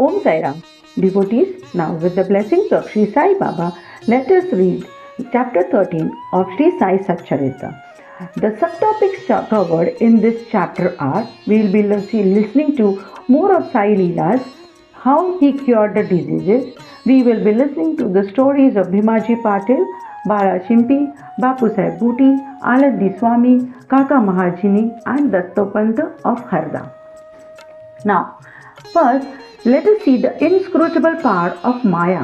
Om Sai Ram. Devotees, now with the blessings of Shri Sai Baba, let us read chapter 13 of Shri Sai Satcharitra. The subtopics covered in this chapter are: we will be listening to more of Sai Leelas, how he cured the diseases. We will be listening to the stories of Bhimaji Patil, Bala Shimpi, Bapusaheb Buti, Alandi Swami, Kaka Mahajani and Dattopant of Harda. Now, first, let us see the inscrutable power of Maya.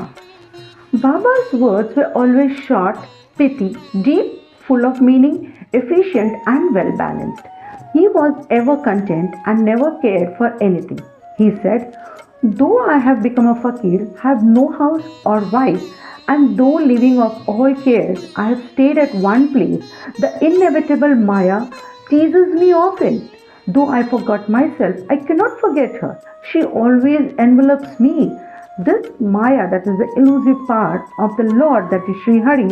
Baba's words were always short, pithy, deep, full of meaning, efficient and well balanced. He was ever content and never cared for anything. He said, "Though I have become a fakir, have no house or wife, and though living of all cares, I have stayed at one place, the inevitable Maya teases me often. Though I forgot myself, I cannot forget her. She always envelopes me. This Maya, that is the elusive power of the Lord, that is Sri Hari,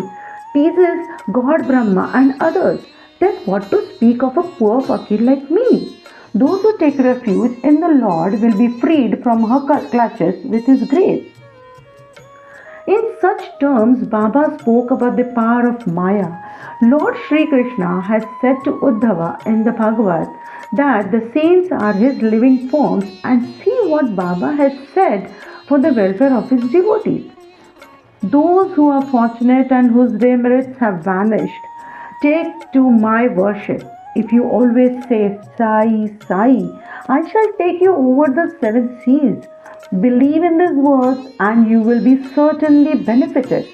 teases God Brahma and others. Then what to speak of a poor fakir like me? Those who take refuge in the Lord will be freed from her clutches with His grace." In such terms, Baba spoke about the power of Maya. Lord Shri Krishna has said to Uddhava in the Bhagavad that the saints are his living forms, and see what Baba has said for the welfare of his devotees. "Those who are fortunate and whose demerits have vanished, take to my worship. If you always say, 'Sai, Sai,' I shall take you over the seven seas. Believe in these words and you will be certainly benefited.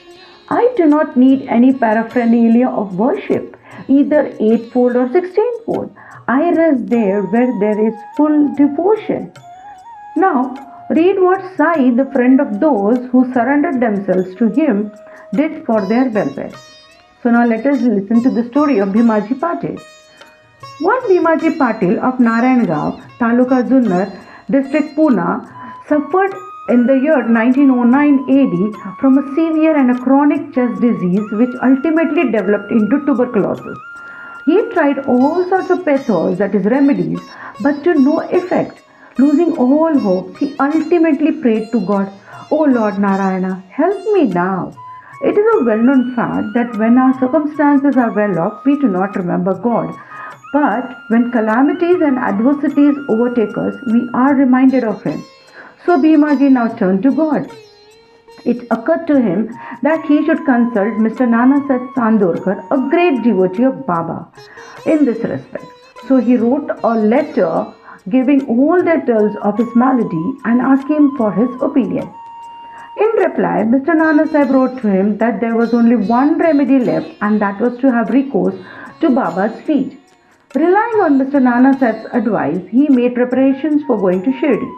I do not need any paraphernalia of worship, either eightfold or 16-fold. I rest there where there is full devotion." Now, read what Sai, the friend of those who surrendered themselves to him, did for their welfare. So now let us listen to the story of Bhimaji Patil. One Bhimaji Patil of Narayangaon, Taluka Junnar, district Pune, suffered in the year 1909 AD from a severe and a chronic chest disease which ultimately developed into tuberculosis. He tried all sorts of pathos, that is remedies, but to no effect. Losing all hope, he ultimately prayed to God, "O Lord Narayana, help me now." It is a well-known fact that when our circumstances are well off, we do not remember God. But when calamities and adversities overtake us, we are reminded of Him. So Bhimaji now turned to God. It occurred to him that he should consult Mr. Nanasaheb Sandorkar, a great devotee of Baba, in this respect. So he wrote a letter giving all details of his malady and asking him for his opinion. In reply, Mr. Nanasaheb wrote to him that there was only one remedy left, and that was to have recourse to Baba's feet. Relying on Mr. Nanasaheb's advice, he made preparations for going to Shirdi.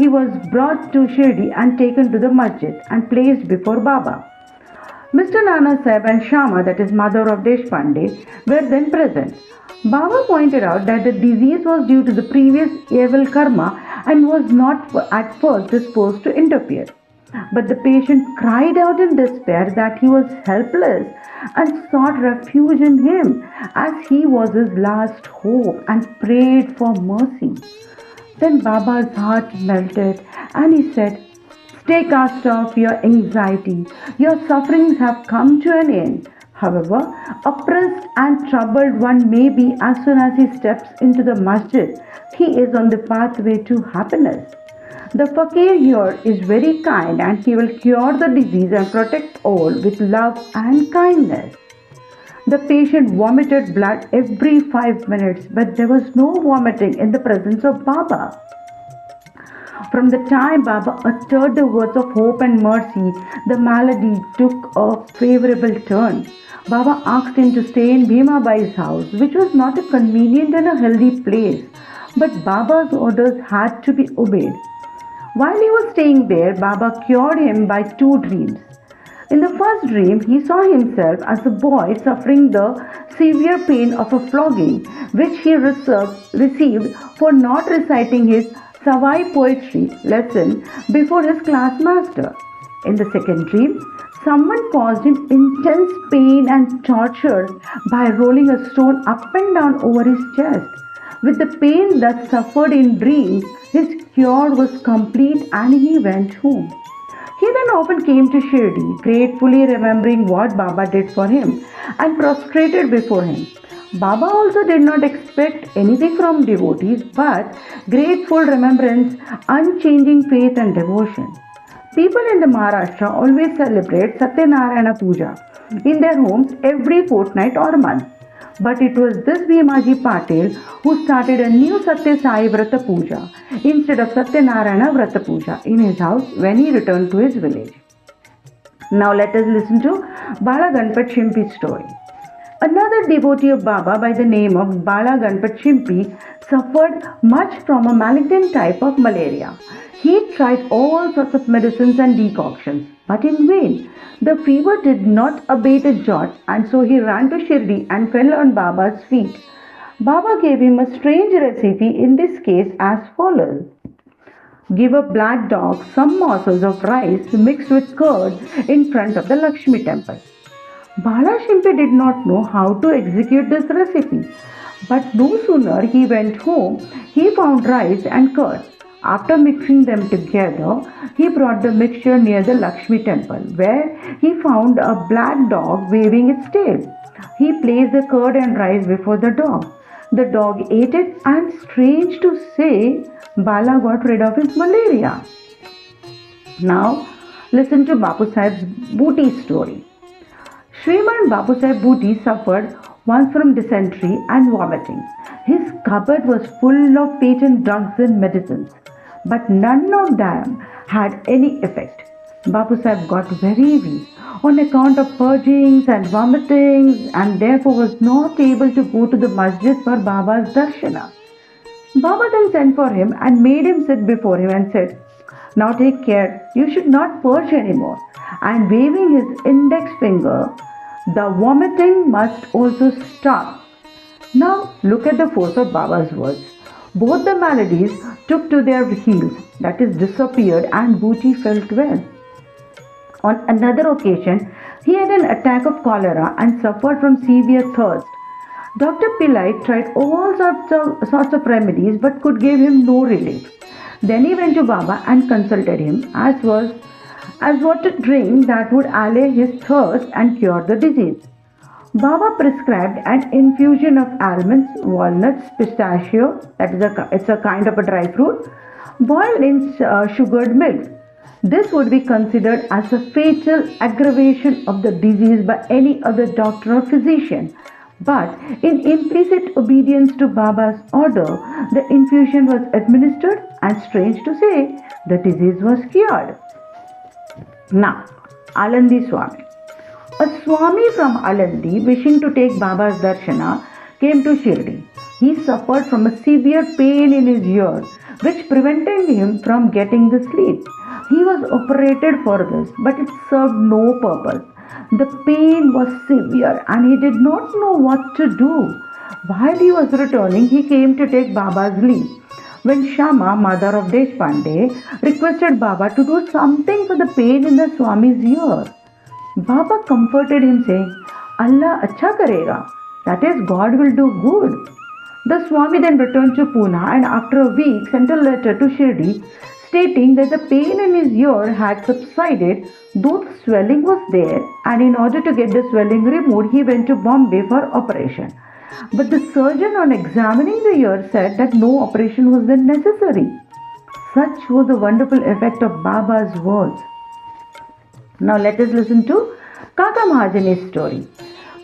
He was brought to Shirdi and taken to the masjid and placed before Baba. Mr. Nanasaheb and Shama, that is mother of Deshpande, were then present. Baba pointed out that the disease was due to the previous evil karma and was not at first disposed to interfere. But the patient cried out in despair that he was helpless and sought refuge in him as he was his last hope and prayed for mercy. Then Baba's heart melted and he said, "Stay cast off your anxiety. Your sufferings have come to an end." However, oppressed and troubled one may be as soon as he steps into the masjid, he is on the pathway to happiness. The fakir here is very kind and he will cure the disease and protect all with love and kindness. The patient vomited blood every 5 minutes, but there was no vomiting in the presence of Baba. From the time Baba uttered the words of hope and mercy, the malady took a favorable turn. Baba asked him to stay in Bhimabai's house, which was not a convenient and a healthy place, but Baba's orders had to be obeyed. While he was staying there, Baba cured him by 2 dreams. In the first dream, he saw himself as a boy suffering the severe pain of a flogging, which he received for not reciting his Savai poetry lesson before his class master. In the second dream, someone caused him intense pain and torture by rolling a stone up and down over his chest. With the pain that suffered in dreams, his cure was complete and he went home. He then often came to Shirdi, gratefully remembering what Baba did for him and prostrated before him. Baba also did not expect anything from devotees but grateful remembrance, unchanging faith and devotion. People in the Maharashtra always celebrate Satyanarayana Puja in their homes every fortnight or month. But it was this Bhimaji Patil who started a new Satya Sai Vrata Puja instead of Satyanarayana Vrata Puja in his house when he returned to his village. Now let us listen to Bala Shimpi's story. Another devotee of Baba by the name of Bala Shimpi suffered much from a malignant type of malaria. He tried all sorts of medicines and decoctions, but in vain. The fever did not abate a jot, and so he ran to Shirdi and fell on Baba's feet. Baba gave him a strange recipe in this case as follows. Give a black dog some morsels of rice mixed with curd in front of the Lakshmi temple. Bala Shimpi did not know how to execute this recipe, but no sooner he went home, he found rice and curd. After mixing them together, he brought the mixture near the Lakshmi temple, where he found a black dog waving its tail. He placed the curd and rice before the dog. The dog ate it, and strange to say, Bala got rid of his malaria. Now, listen to Bapusaheb Buti's story. Shriman Bapusaheb Buti suffered once from dysentery and vomiting. His cupboard was full of patent drugs and medicines, but none of them had any effect. Bapusaheb got very weak on account of purgings and vomitings and therefore was not able to go to the masjid for Baba's darshana. Baba then sent for him and made him sit before him and said, "Now take care, you should not purge anymore." And waving his index finger, the vomiting must also stop. Now look at the force of Baba's words. Both the maladies took to their heels, that is, disappeared, and Buti felt well. On another occasion, he had an attack of cholera and suffered from severe thirst. Dr. Pillai tried all sorts of remedies but could give him no relief. Then he went to Baba and consulted him as what to drink that would allay his thirst and cure the disease. Baba prescribed an infusion of ailments, walnuts, pistachio, it's a kind of a dry fruit, boiled in sugared milk. This would be considered as a fatal aggravation of the disease by any other doctor or physician. But in implicit obedience to Baba's order, the infusion was administered and strange to say, the disease was cured. Now, Alandi Swami. A Swami from Alandi, wishing to take Baba's darshana, came to Shirdi. He suffered from a severe pain in his ear, which prevented him from getting the sleep. He was operated for this, but it served no purpose. The pain was severe and he did not know what to do. While he was returning, he came to take Baba's leave. When Shama, mother of Deshpande, requested Baba to do something for the pain in the Swami's ear, Baba comforted him saying, Allah acha karega, that is, God will do good. The Swami then returned to Pune and after a week sent a letter to Shirdi stating that the pain in his ear had subsided, though the swelling was there, and in order to get the swelling removed, he went to Bombay for operation. But the surgeon, on examining the ear, said that no operation was then necessary. Such was the wonderful effect of Baba's words. Now let us listen to Kaka Mahajani's story.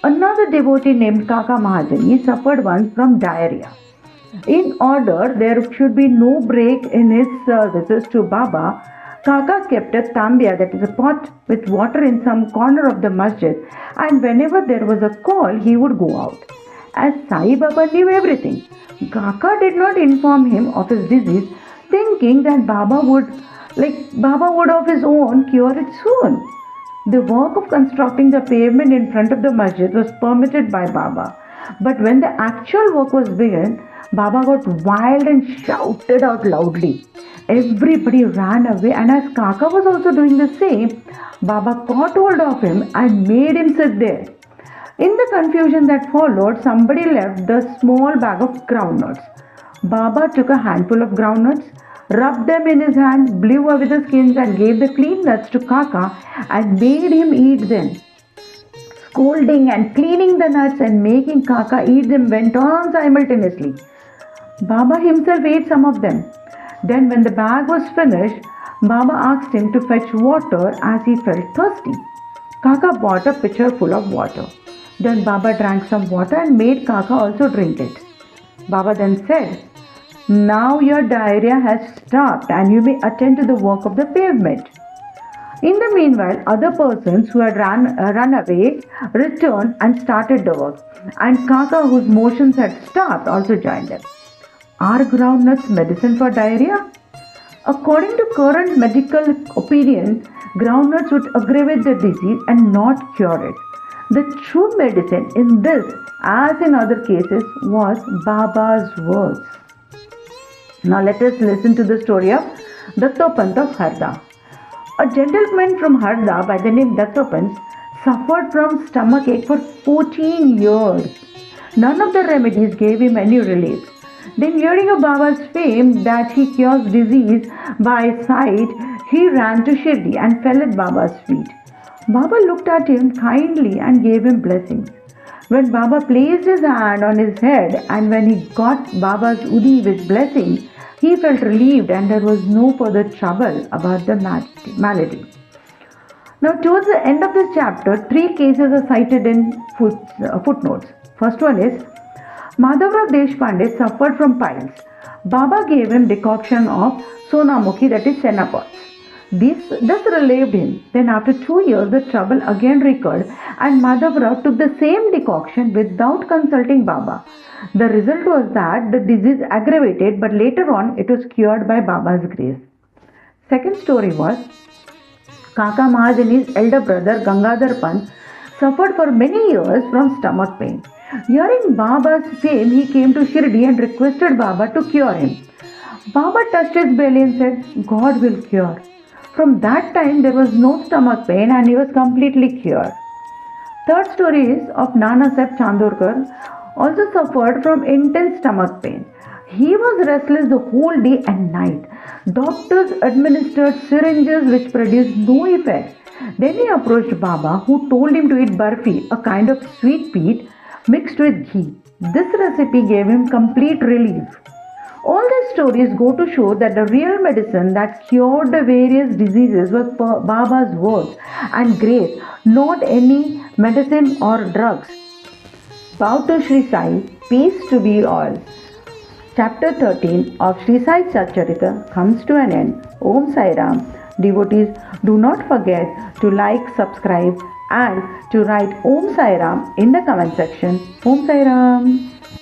Another devotee named Kaka Mahajani suffered once from diarrhea. In order there should be no break in his services to Baba, Kaka kept a tambia, that is a pot with water, in some corner of the masjid, and whenever there was a call, he would go out. As Sai Baba knew everything, Kaka did not inform him of his disease, thinking that Baba would of his own cure it soon. The work of constructing the pavement in front of the masjid was permitted by Baba, but when the actual work was begun, Baba got wild and shouted out loudly. Everybody ran away, and as Kaka was also doing the same, Baba caught hold of him and made him sit there. In the confusion that followed, somebody left the small bag of groundnuts. Baba took a handful of groundnuts, rubbed them in his hand, blew away the skins, and gave the clean nuts to Kaka and made him eat them. Scolding and cleaning the nuts and making Kaka eat them went on simultaneously. Baba himself ate some of them. Then, when the bag was finished, Baba asked him to fetch water as he felt thirsty. Kaka bought a pitcher full of water. Then Baba drank some water and made Kaka also drink it. Baba then said, "Now your diarrhea has stopped and you may attend to the work of the pavement." In the meanwhile, other persons who had run away returned and started the work, and Kaka, whose motions had stopped, also joined them. Are groundnuts medicine for diarrhea? According to current medical opinion, groundnuts would aggravate the disease and not cure it. The true medicine in this, as in other cases, was Baba's words. Now let us listen to the story of Dattopant of Harda. A gentleman from Harda by the name Dattopant suffered from stomachache for 14 years. None of the remedies gave him any relief. Then, hearing of Baba's fame that he cures disease by sight, he ran to Shirdi and fell at Baba's feet. Baba looked at him kindly and gave him blessings. When Baba placed his hand on his head and when he got Baba's udi with blessing, he felt relieved and there was no further trouble about the malady. Now, towards the end of this chapter, 3 cases are cited in footnotes. First one is Madhavrao Deshpande suffered from piles. Baba gave him decoction of sonamukhi, that is senna pots. This relieved him. Then after 2 years, the trouble again recurred and Madhavrao took the same decoction without consulting Baba. The result was that the disease aggravated, but later on it was cured by Baba's grace. Second story was Kaka Mahajani's elder brother Gangadhar Pant suffered for many years from stomach pain. Hearing Baba's fame, he came to Shirdi and requested Baba to cure him. Baba touched his belly and said, "God will cure." From that time, there was no stomach pain and he was completely cured. Third story is of Nana Saheb Chandorkar, also suffered from intense stomach pain. He was restless the whole day and night. Doctors administered syringes which produced no effect. Then he approached Baba, who told him to eat barfi, a kind of sweet peat mixed with ghee. This recipe gave him complete relief. All these stories go to show that the real medicine that cured the various diseases was Baba's words and grace, not any medicine or drugs. Bow to Shri Sai, peace to be all. Chapter 13 of Shri Sai Satcharitra comes to an end. Om Sai Ram. Devotees, do not forget to like, subscribe and to write Om Sai Ram in the comment section. Om Sai Ram.